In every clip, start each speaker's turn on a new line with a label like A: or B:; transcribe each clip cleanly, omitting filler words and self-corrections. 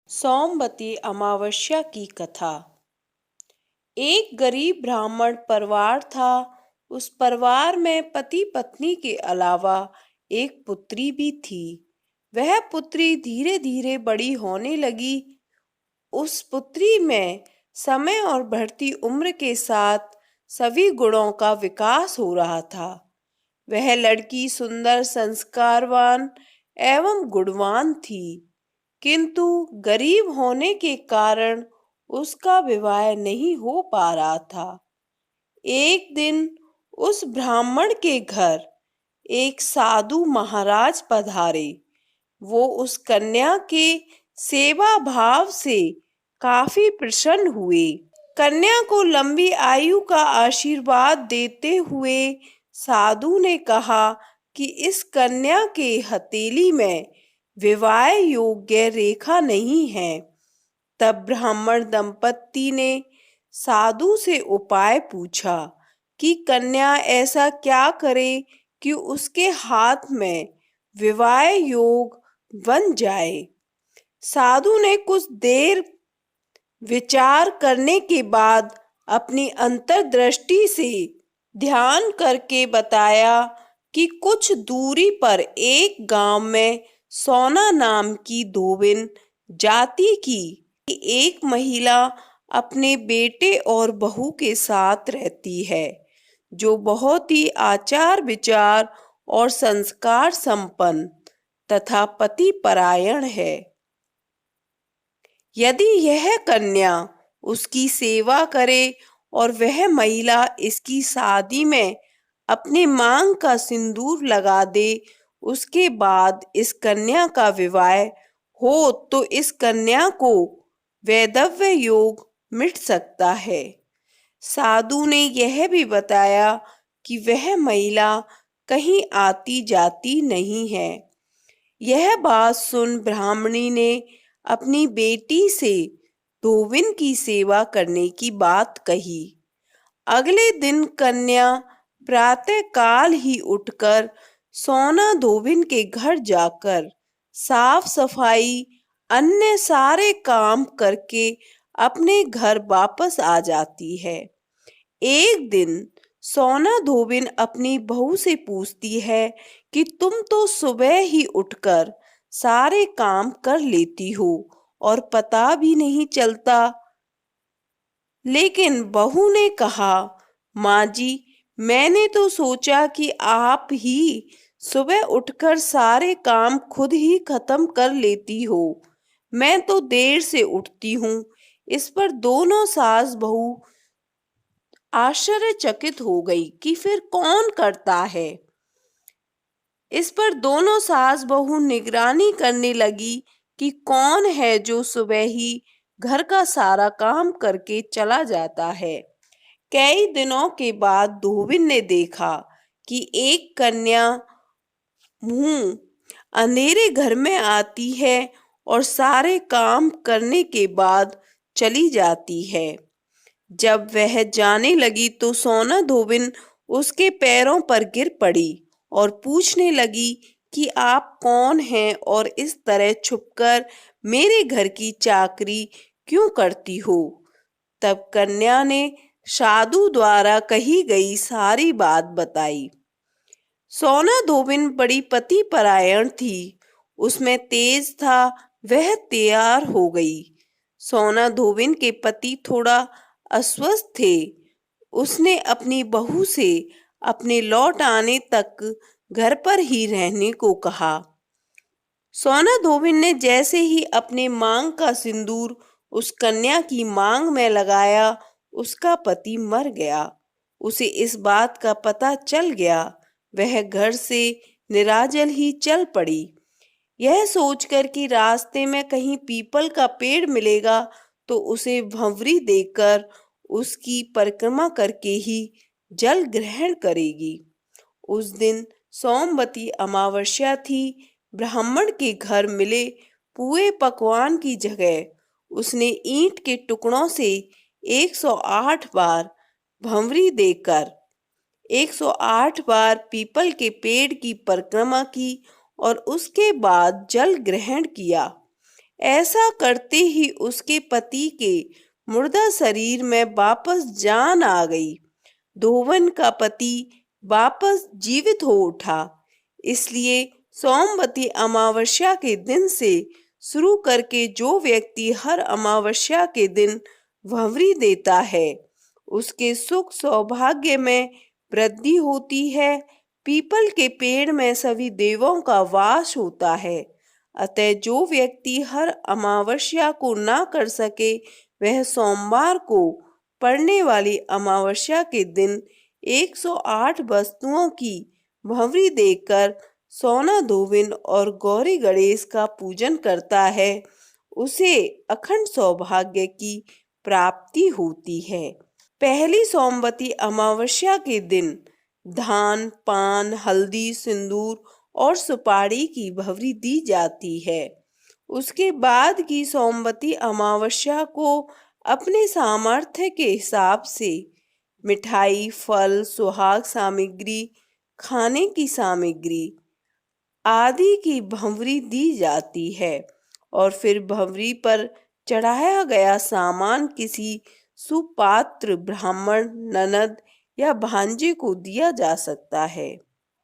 A: सोमवती अमावस्या की कथा। एक गरीब ब्राह्मण परिवार था। उस परिवार में पति पत्नी के अलावा एक पुत्री भी थी। वह पुत्री धीरे धीरे बड़ी होने लगी। उस पुत्री में समय और बढ़ती उम्र के साथ सभी गुणों का विकास हो रहा था। वह लड़की सुंदर, संस्कारवान एवं गुणवान थी, किंतु गरीब होने के कारण उसका विवाह नहीं हो पा रहा था। एक दिन उस ब्राह्मण के घर एक साधु महाराज पधारे। वो उस कन्या के सेवा भाव से काफी प्रसन्न हुए। कन्या को लंबी आयु का आशीर्वाद देते हुए साधु ने कहा कि इस कन्या के हथेली में विवाह योग्य रेखा नहीं है। तब ब्राह्मण दंपत्ति ने साधु से उपाय पूछा कि कन्या ऐसा क्या करे कि उसके हाथ में विवाह योग बन जाए। साधु ने कुछ देर विचार करने के बाद अपनी अंतर्दृष्टि से ध्यान करके बताया कि कुछ दूरी पर एक गांव में सोना नाम की धोबिन जाति की एक महिला अपने बेटे और बहू के साथ रहती है, जो बहुत ही आचार विचार और संस्कार संपन्न तथा पति परायण है। यदि यह कन्या उसकी सेवा करे और वह महिला इसकी शादी में अपने मांग का सिंदूर लगा दे, उसके बाद इस कन्या का विवाह हो तो इस कन्या को वैधव्य योग मिट सकता है। साधु ने यह भी बताया कि वह महिला कहीं आती जाती नहीं है। यह बात सुन ब्राह्मणी ने अपनी बेटी से धोबिन की सेवा करने की बात कही। अगले दिन कन्या प्रातः काल ही उठकर सोना धोबिन के घर जाकर साफ सफाई अन्य सारे काम करके अपने घर वापस आ जाती है। एक दिन सोना धोबिन अपनी बहू से पूछती है कि तुम तो सुबह ही उठकर सारे काम कर लेती हो और पता भी नहीं चलता। लेकिन बहू ने कहा, माँ जी, मैंने तो सोचा कि आप ही सुबह उठकर सारे काम खुद ही खत्म कर लेती हो। मैं तो देर से उठती हूँ। इस पर दोनों सास बहू आश्चर्यचकित हो गई कि फिर कौन करता है। इस पर दोनों सास बहू निगरानी करने लगी कि कौन है जो सुबह ही घर का सारा काम करके चला जाता है। कई दिनों के बाद धोबिन ने देखा कि एक कन्या मुंह अंधेरे घर में आती है और सारे काम करने के बाद चली जाती है। जब वह जाने लगी तो सोना धोबिन उसके पैरों पर गिर पड़ी और पूछने लगी कि आप कौन हैं और इस तरह छुपकर मेरे घर की चाकरी क्यों करती हो। तब कन्या ने साधु द्वारा कही गई सारी बात बताई। सोना धोबिन बड़ी पति परायण थी, उसमें तेज था। वह तैयार हो गई। सोना धोबिन के पति थोड़ा अस्वस्थ थे। उसने अपनी बहू से अपने लौट आने तक घर पर ही रहने को कहा। सोना धोबिन ने जैसे ही अपने मांग का सिंदूर उस कन्या की मांग में लगाया, उसका पति मर गया। उसे इस बात का पता चल गया। वह घर से निराजल ही चल पड़ी, यह सोचकर कि रास्ते में कहीं पीपल का पेड़ मिलेगा तो उसे भंवरी देकर उसकी परिक्रमा करके ही जल ग्रहण करेगी। उस दिन सोमवती अमावस्या थी। ब्राह्मण के घर मिले पुए पकवान की जगह उसने ईंट के टुकड़ों से 108 बार भंवरी देकर 108 बार पीपल के पेड़ की परिक्रमा की और उसके बाद जल ग्रहण किया। ऐसा करते ही उसके पति के मुर्दा शरीर में वापस जान आ गई। धोवन का पति वापस जीवित हो उठा। इसलिए सोमवती अमावस्या के दिन से शुरू करके जो व्यक्ति हर अमावस्या के दिन भंवरी देता है, उसके सुख सौभाग्य में वृद्धि होती है। पीपल के पेड़ में सभी देवों का वास होता है। अतः जो व्यक्ति हर अमावस्या को ना कर सके, वह सोमवार को पड़ने वाली अमावस्या के दिन 108 वस्तुओं की भंवरी देकर सोना धोबिन और गौरी गणेश का पूजन करता है, उसे अखंड सौभाग्य की प्राप्ति होती है। पहली सोमवती अमावस्या के दिन धान, पान, हल्दी, सिंदूर और सुपारी की भंवरी दी जाती है। उसके बाद की सोमवती अमावस्या को अपने सामर्थ्य के हिसाब से मिठाई, फल, सुहाग सामग्री, खाने की सामग्री आदि की भंवरी दी जाती है और फिर भंवरी पर चढ़ाया गया सामान किसी सुपात्र ब्राह्मण, ननद या भांजे को दिया जा सकता है।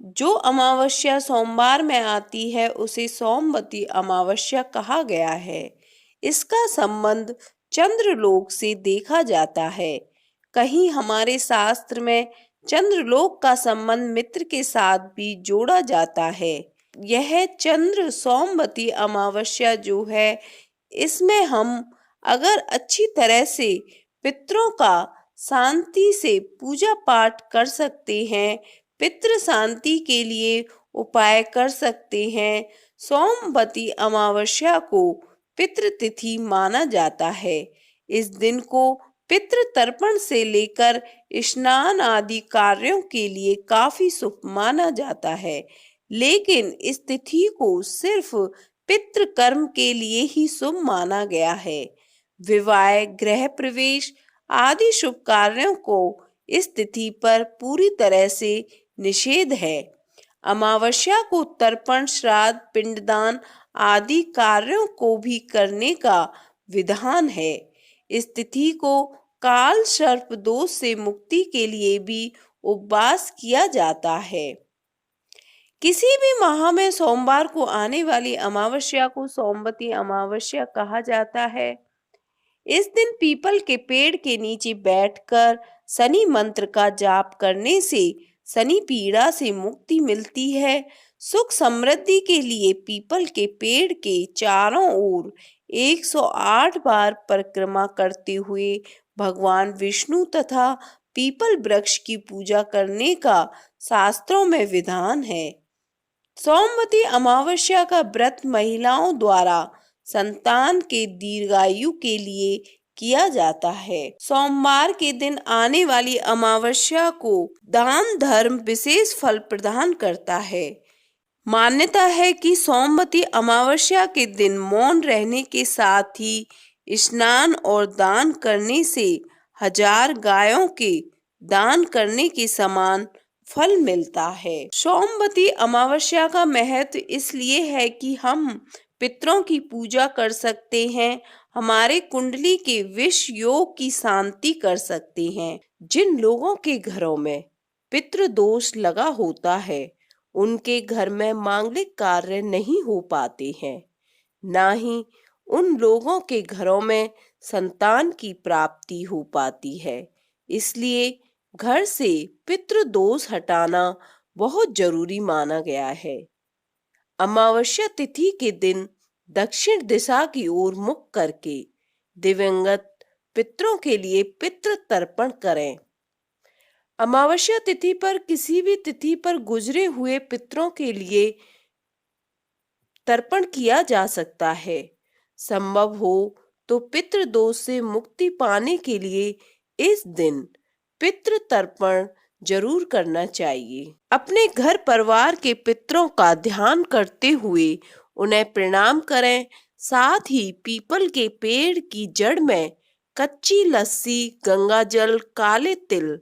A: जो अमावस्या सोमवार में आती है उसे सोमवती अमावस्या कहा गया है। इसका संबंध चंद्रलोक से देखा जाता है। कहीं हमारे शास्त्र में चंद्रलोक का संबंध मित्र के साथ भी जोड़ा जाता है। यह चंद्र सोमवती अमावस्या जो है, इसमें हम अगर अच्छी तरह से पितरों का शांति से पूजा पाठ कर सकते हैं, पितृ शांति के लिए उपाय कर सकते हैं। सोमवती अमावस्या को पितृतिथि माना जाता है। इस दिन को पितृ तर्पण से लेकर स्नान आदि कार्यों के लिए काफी शुभ माना जाता है, लेकिन इस तिथि को सिर्फ पितृ कर्म के लिए ही शुभ माना गया है। विवाह, गृह प्रवेश आदि शुभ कार्यों को इस तिथि पर पूरी तरह से निषेध है। अमावस्या को तर्पण, श्राद्ध, पिंडदान आदि कार्यों को भी करने का विधान है। इस तिथि को काल सर्प दोष से मुक्ति के लिए भी उपवास किया जाता है। किसी भी माह में सोमवार को आने वाली अमावस्या को सोमवती अमावस्या कहा जाता है। इस दिन पीपल के पेड़ के नीचे बैठकर शनि मंत्र का जाप करने से शनि पीड़ा से मुक्ति मिलती है। सुख समृद्धि के लिए पीपल के पेड़ के चारों ओर 108 बार परिक्रमा करते हुए भगवान विष्णु तथा पीपल वृक्ष की पूजा करने का शास्त्रों में विधान है। सोमवती अमावस्या का व्रत महिलाओं द्वारा संतान के दीर्घायु के लिए किया जाता है। सोमवार के दिन आने वाली अमावस्या को दान धर्म विशेष फल प्रदान करता है। मान्यता है कि सोमवती अमावस्या के दिन मौन रहने के साथ ही स्नान और दान करने से 1000 गायों के दान करने के समान फल मिलता है। सोमवती अमावस्या का महत्व इसलिए है कि हम पितरों की पूजा कर सकते हैं, हमारे कुंडली के विष योग की शांति कर सकते हैं। जिन लोगों के घरों में पितृ दोष लगा होता है, उनके घर में मांगलिक कार्य नहीं हो पाते हैं, ना ही उन लोगों के घरों में संतान की प्राप्ति हो पाती है। इसलिए घर से पितृ दोष हटाना बहुत जरूरी माना गया है। अमावस्या तिथि के दिन दक्षिण दिशा की ओर मुख करके दिवंगत पितरों के लिए पितृ तर्पण करें। अमावस्या तिथि पर किसी भी तिथि पर गुजरे हुए पितरों के लिए तर्पण किया जा सकता है। संभव हो तो पितृ दोष से मुक्ति पाने के लिए इस दिन पितृ तर्पण जरूर करना चाहिए। अपने घर परिवार के पितरों का ध्यान करते हुए उन्हें प्रणाम करें। साथ ही पीपल के पेड़ की जड़ में कच्ची लस्सी, गंगा जल, काले तिल,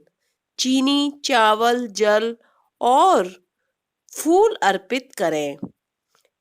A: चीनी, चावल, जल और फूल अर्पित करें।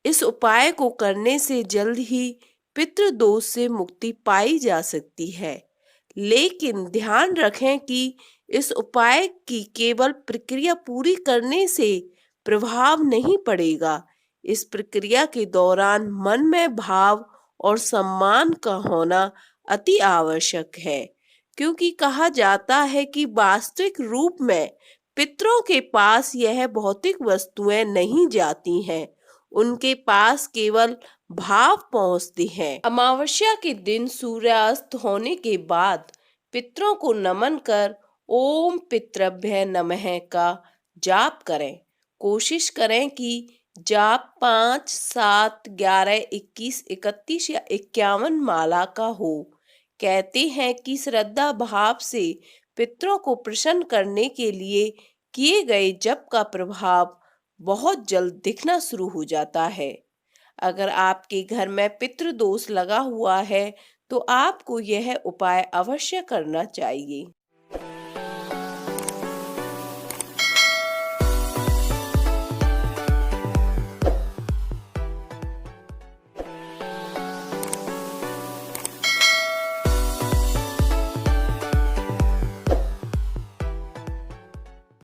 A: इस उपाय को करने से जल्द ही पितृदोष से मुक्ति पाई जा सकती है। लेकिन ध्यान रखें कि इस उपाय की केवल प्रक्रिया पूरी करने से प्रभाव नहीं पड़ेगा। इस प्रक्रिया के दौरान मन में भाव और सम्मान का होना अति आवश्यक है, क्योंकि कहा जाता है कि वास्तविक रूप में पितरों के पास यह भौतिक वस्तुएं नहीं जाती हैं, उनके पास केवल भाव पहुंचते हैं। अमावस्या के दिन सूर्यास्त होने के बाद पितरों को नमन कर ओम पितृभ्य नमः का जाप करें। कोशिश करें कि जाप 5, 7, 11, 21, 31 या 51 माला का हो। कहते हैं कि श्रद्धा भाव से पितरों को प्रसन्न करने के लिए किए गए जप का प्रभाव बहुत जल्द दिखना शुरू हो जाता है। अगर आपके घर में पितृदोष लगा हुआ है तो आपको यह उपाय अवश्य करना चाहिए।